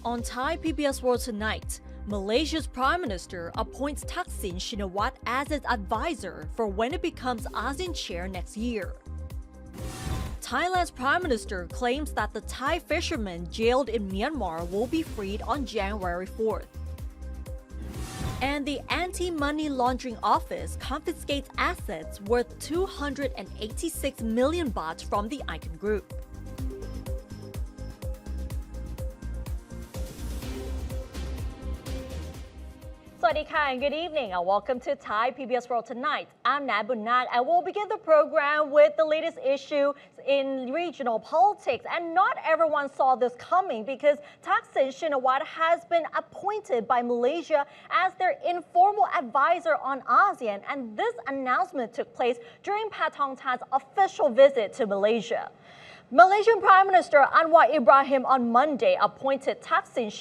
On Thai PBS World Tonight, Malaysia's Prime Minister appoints Thaksin as its advisor for when it becomes ASEAN chair next year. Thailand's Prime Minister claims that the Thai fishermen jailed in Myanmar will be freed on January 4th. And the Anti-Money Laundering Office confiscates assets worth 286 million baht from the Icon Group. Swadika and good evening and welcome to Thai PBS World Tonight. I'm Nat Bunat and we'll begin the program with the latest issue in regional politics. And not everyone saw this coming because Thaksin has been appointed by Malaysia as their informal advisor on ASEAN, and this announcement took place during Pattongtarn's official visit to Malaysia. Malaysian Prime Minister Anwar Ibrahim on Monday appointed Thaksin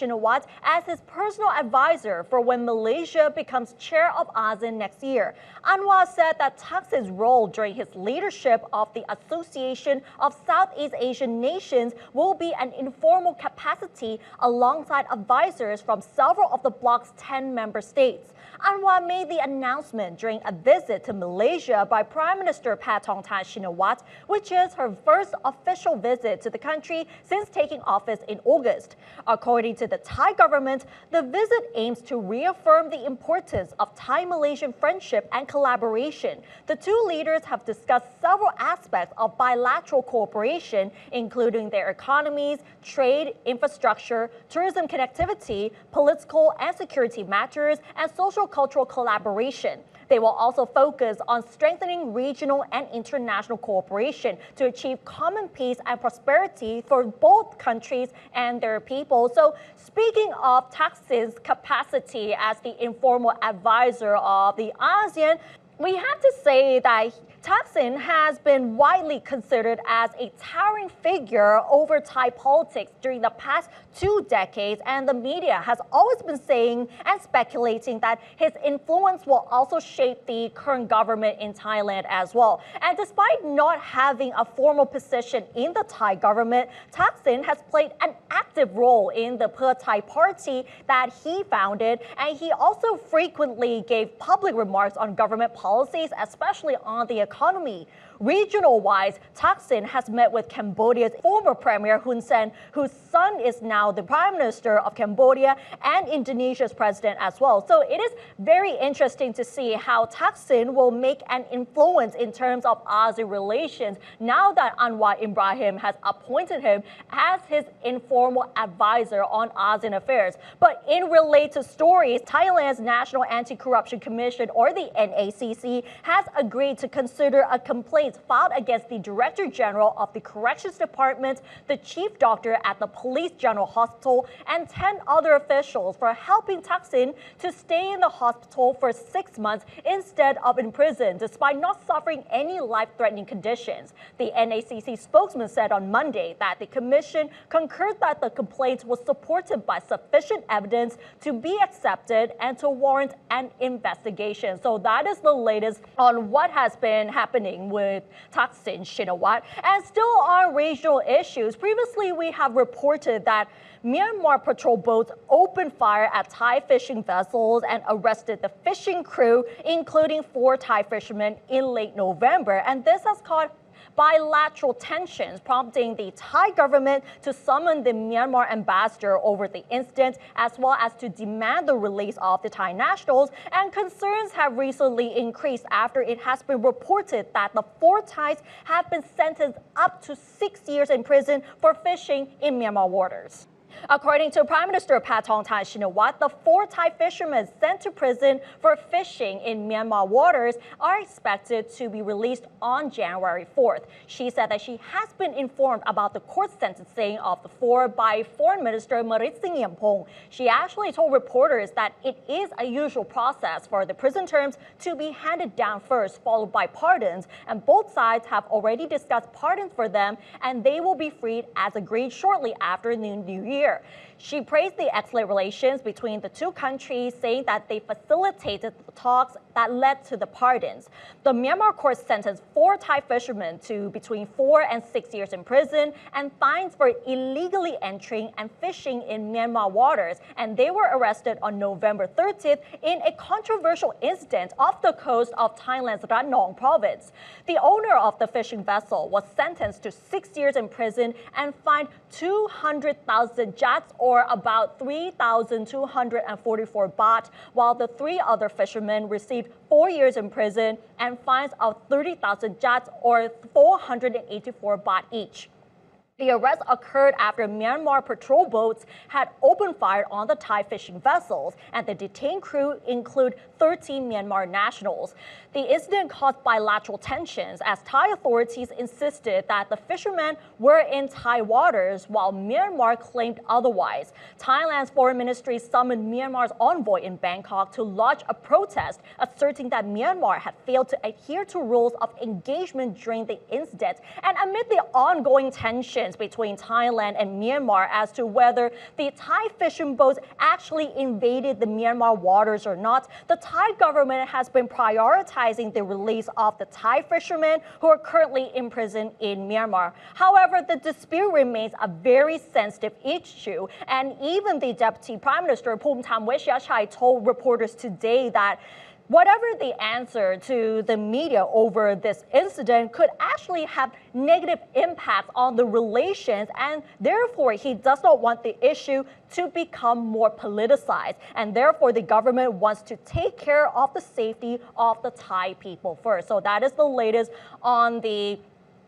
as his personal advisor for when Malaysia becomes chair of ASEAN next year. Anwar said that Thaksin's role during his leadership of the Association of Southeast Asian Nations will be an informal capacity alongside advisors from several of the bloc's 10 member states. Anwar made the announcement during a visit to Malaysia by Prime Minister Pattongtarn Shinawatra, which is her first official visit to the country since taking office in August. According to the Thai government, the visit aims to reaffirm the importance of Thai-Malaysian friendship and collaboration. The two leaders have discussed several aspects of bilateral cooperation, including their economies, trade, infrastructure, tourism connectivity, political and security matters, and social-cultural collaboration. They will also focus on strengthening regional and international cooperation to achieve common peace and prosperity for both countries and their people. So speaking of Thaksin's capacity as the informal advisor of the ASEAN, we have to say that Thaksin has been widely considered as a towering figure over Thai politics during the past 2 decades, and the media has always been saying and speculating that his influence will also shape the current government in Thailand as well. And despite not having a formal position in the Thai government, Thaksin has played an active role in the Pheu Thai party that he founded, and he also frequently gave public remarks on government policies, especially on the economy. Regional-wise, Thaksin has met with Cambodia's former Premier Hun Sen, whose son is now the Prime Minister of Cambodia, and Indonesia's president as well. So it is very interesting to see how Thaksin will make an influence in terms of ASEAN relations now that Anwar Ibrahim has appointed him as his informal advisor on ASEAN affairs. But in related stories, Thailand's National Anti-Corruption Commission, or the NACC, has agreed to consider a complaint filed against the Director General of the Corrections Department, the Chief Doctor at the Police General Hospital, and 10 other officials for helping Thaksin to stay in the hospital for 6 months instead of in prison, despite not suffering any life-threatening conditions. The NACC spokesman said on Monday that the commission concurred that the complaint was supported by sufficient evidence to be accepted and to warrant an investigation. So that is the latest on what has been happening with Thaksin Shinawatra. And still on regional issues, previously we have reported that Myanmar patrol boats opened fire at Thai fishing vessels and arrested the fishing crew, including 4 Thai fishermen, in late November. And this has caused bilateral tensions, prompting the Thai government to summon the Myanmar ambassador over the incident, as well as to demand the release of the Thai nationals. And concerns have recently increased after it has been reported that the 4 Thais have been sentenced up to 6 years in prison for fishing in Myanmar waters. According to Prime Minister Pattongtarn Shinawatra, the 4 Thai fishermen sent to prison for fishing in Myanmar waters are expected to be released on January 4th. She said that she has been informed about the court sentencing of the 4 by Foreign Minister Malaysiapong. She actually told reporters that it is a usual process for the prison terms to be handed down first, followed by pardons, and both sides have already discussed pardons for them, and they will be freed as agreed shortly after the New Year. She praised the excellent relations between the 2 countries, saying that they facilitated the talks that led to the pardons. The Myanmar court sentenced 4 Thai fishermen to between 4 and 6 years in prison and fines for illegally entering and fishing in Myanmar waters, and they were arrested on November 30th in a controversial incident off the coast of Thailand's Ranong province. The owner of the fishing vessel was sentenced to 6 years in prison and fined 200,000 kyats, or about 3,244 baht, while the 3 other fishermen received 4 years in prison and fines of 30,000 kyats, or 484 baht each. The arrest occurred after Myanmar patrol boats had opened fire on the Thai fishing vessels, and the detained crew include 13 Myanmar nationals. The incident caused bilateral tensions as Thai authorities insisted that the fishermen were in Thai waters, while Myanmar claimed otherwise. Thailand's foreign ministry summoned Myanmar's envoy in Bangkok to lodge a protest, asserting that Myanmar had failed to adhere to rules of engagement during the incident. And amid the ongoing tensions between Thailand and Myanmar as to whether the Thai fishing boats actually invaded the Myanmar waters or not, the Thai government has been prioritizing the release of the Thai fishermen who are currently in prison in Myanmar. However, the dispute remains a very sensitive issue, and even the Deputy Prime Minister Phumtham Wechayachai told reporters today that whatever the answer to the media over this incident could actually have negative impacts on the relations, and therefore he does not want the issue to become more politicized, and therefore the government wants to take care of the safety of the Thai people first. So that is the latest on the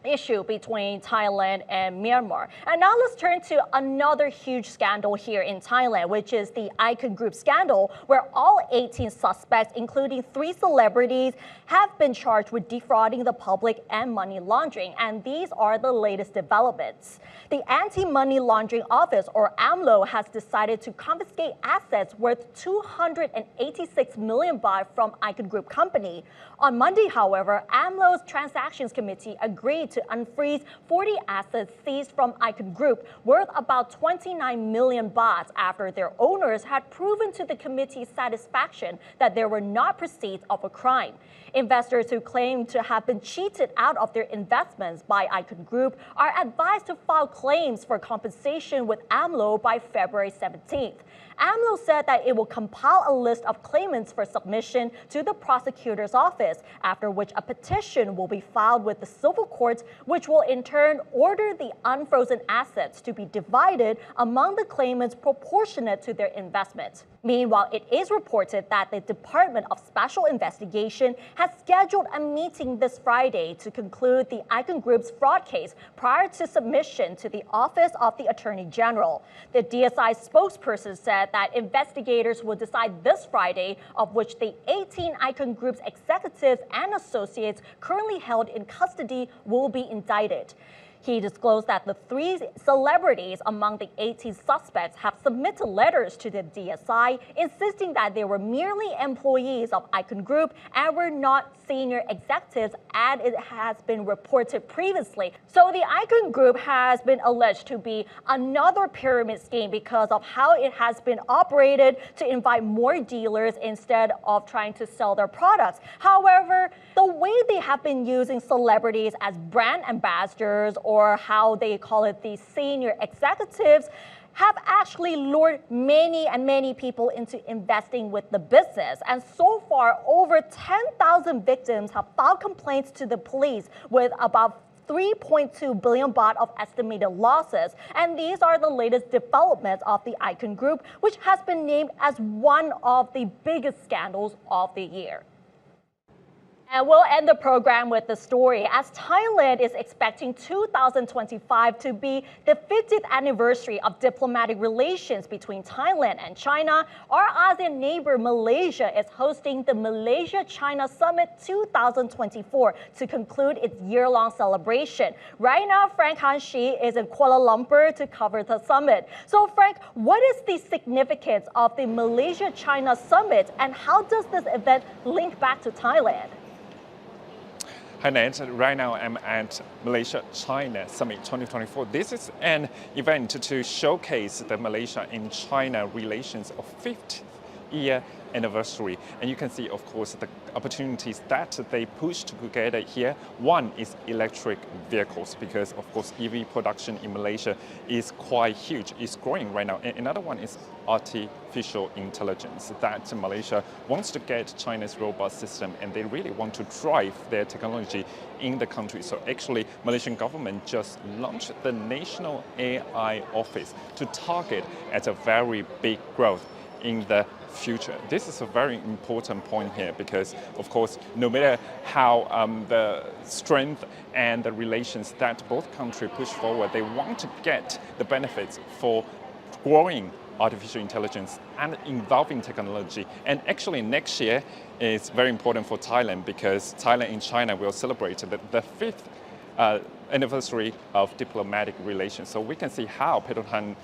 issue between Thailand and Myanmar. And now let's turn to another huge scandal here in Thailand, which is the Icon Group scandal, where all 18 suspects, including 3 celebrities, have been charged with defrauding the public and money laundering. And these are the latest developments. The Anti-Money Laundering Office, or AMLO, has decided to confiscate assets worth 286 million baht from Icon Group company. On Monday, however, AMLO's Transactions Committee agreed to unfreeze 40 assets seized from Icon Group worth about 29 million baht after their owners had proven to the committee's satisfaction that there were not proceeds of a crime. Investors who claim to have been cheated out of their investments by Icon Group are advised to file claims for compensation with AMLO by February 17th. AMLO said that it will compile a list of claimants for submission to the prosecutor's office, after which a petition will be filed with the civil courts, which will in turn order the unfrozen assets to be divided among the claimants proportionate to their investments. Meanwhile, it is reported that the Department of Special Investigation has scheduled a meeting this Friday to conclude the Icon Group's fraud case prior to submission to the Office of the Attorney General. The DSI spokesperson said that investigators will decide this Friday of which the 18 Icon Group's executives and associates currently held in custody will be indicted. He disclosed that the 3 celebrities among the 18 suspects have submitted letters to the DSI insisting that they were merely employees of Icon Group and were not senior executives, as it has been reported previously. So the Icon Group has been alleged to be another pyramid scheme because of how it has been operated to invite more dealers instead of trying to sell their products. However, the way they have been using celebrities as brand ambassadors, or how they call it the senior executives, have actually lured many people into investing with the business. And so far, over 10,000 victims have filed complaints to the police, with about 3.2 billion baht of estimated losses. And these are the latest developments of the Icon Group, which has been named as one of the biggest scandals of the year. And we'll end the program with the story, as Thailand is expecting 2025 to be the 50th anniversary of diplomatic relations between Thailand and China. Our ASEAN neighbor Malaysia is hosting the Malaysia-China Summit 2024 to conclude its year-long celebration. Right now, Frank Hanshi is in Kuala Lumpur to cover the summit. So Frank, what is the significance of the Malaysia-China Summit, and how does this event link back to Thailand? Hi Ned, right now I'm at Malaysia-China Summit 2024. This is an event to showcase the Malaysia and China relations of 50th year anniversary. And you can see, of course, the opportunities that they push together here. One is electric vehicles, because of course EV production in Malaysia is quite huge, it's growing right now. And another one is artificial intelligence, that Malaysia wants to get China's robot system, and they really want to drive their technology in the country. So actually, Malaysian government just launched the National AI Office to target at a very big growth in the future. This is a very important point here, because of course, no matter how the strength and the relations that both countries push forward, they want to get the benefits for growing artificial intelligence and involving technology. And actually next year is very important for Thailand, because Thailand and China will celebrate the 5th anniversary of diplomatic relations. So we can see how Paetongtarn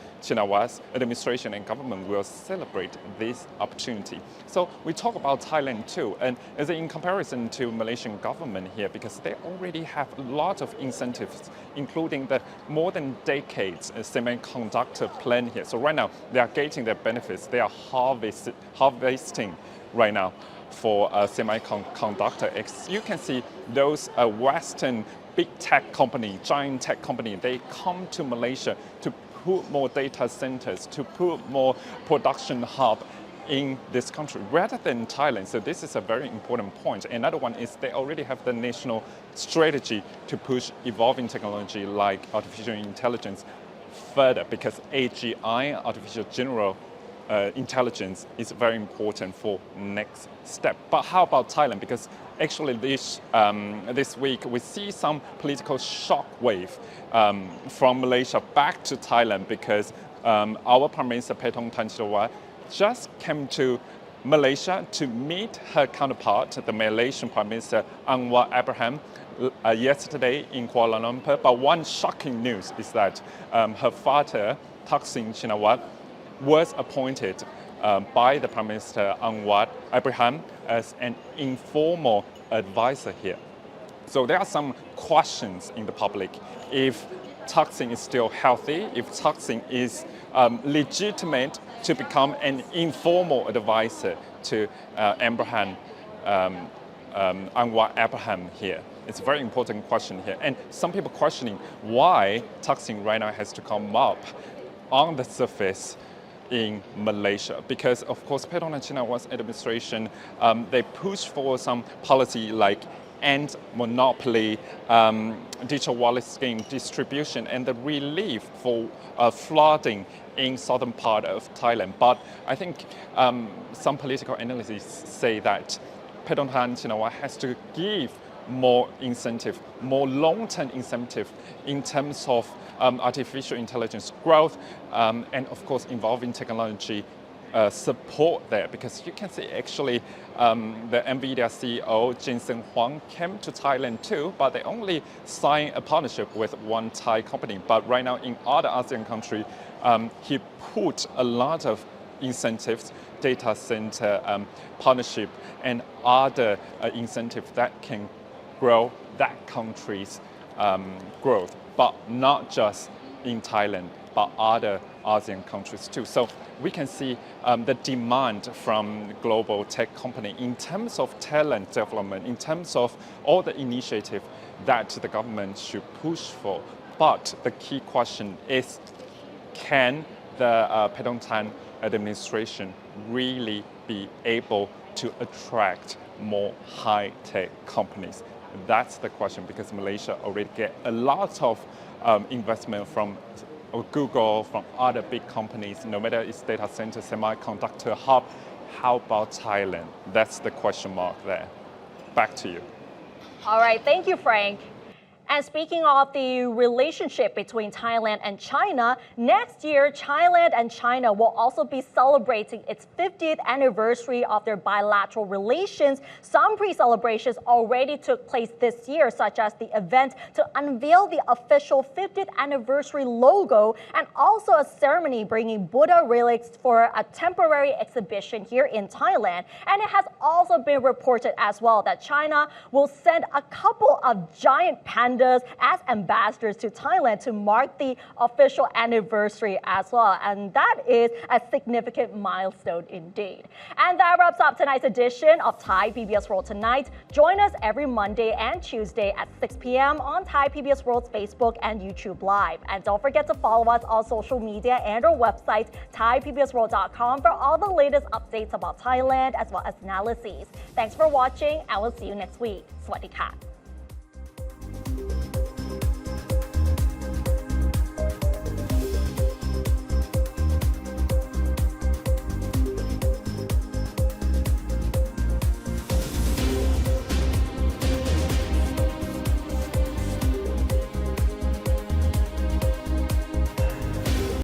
administration and government will celebrate this opportunity. So we talk about Thailand too, and as in comparison to Malaysian government here, because they already have a lot of incentives, including the more than decades semiconductor plan here. So right now they are getting their benefits. They are harvesting right now for semiconductor. You can see those Western big tech company, giant tech company, they come to Malaysia to put more data centers, to put more production hub in this country rather than Thailand. So this is a very important point. Another one is they already have the national strategy to push evolving technology like artificial intelligence further, because AGI, artificial general intelligence, is very important for next step. But how about Thailand? Because actually this week we see some political shockwave from Malaysia back to Thailand, because our Prime Minister Paetongtarn just came to Malaysia to meet her counterpart, the Malaysian Prime Minister Anwar Ibrahim, yesterday in Kuala Lumpur. But one shocking news is that her father, Thaksin was appointed by the Prime Minister Anwar Ibrahim as an informal advisor here. So there are some questions in the public if Thaksin is still healthy, if Thaksin is legitimate to become an informal advisor to Anwar Ibrahim here. It's a very important question here. And some people questioning why Thaksin right now has to come up on the surface in Malaysia, because of course Paetongtarn administration, they push for some policy like end monopoly, digital wallet scheme distribution, and the relief for flooding in southern part of Thailand. But I think some political analysts say that Paetongtarn has to give more incentive, more long-term incentive in terms of artificial intelligence growth, and of course involving technology support there, because you can see actually the NVIDIA CEO Jensen Huang came to Thailand too, but they only signed a partnership with one Thai company. But right now in other ASEAN countries, he put a lot of incentives, data center partnership, and other incentives that can grow that country's growth, but not just in Thailand, but other ASEAN countries too. So we can see the demand from global tech company in terms of talent development, in terms of all the initiative that the government should push for. But the key question is, can the Paetongtarn administration really be able to attract more high-tech companies That's the question, because Malaysia already get a lot of investment from Google, from other big companies, no matter it's data center, semiconductor hub. How about Thailand? That's the question mark there. Back to you. All right, thank you, Frank. And speaking of the relationship between Thailand and China, next year, Thailand and China will also be celebrating its 50th anniversary of their bilateral relations. Some pre-celebrations already took place this year, such as the event to unveil the official 50th anniversary logo and also a ceremony bringing Buddha relics for a temporary exhibition here in Thailand. And it has also been reported as well that China will send a couple of giant pandas as ambassadors to Thailand to mark the official anniversary as well. And that is a significant milestone indeed. And that wraps up tonight's edition of Thai PBS World Tonight. Join us every Monday and Tuesday at 6 p.m. on Thai PBS World's Facebook and YouTube Live. And don't forget to follow us on social media and our website, thaipbsworld.com, for all the latest updates about Thailand as well as analyses. Thanks for watching, and we'll see you next week. สวัสดีค่ะ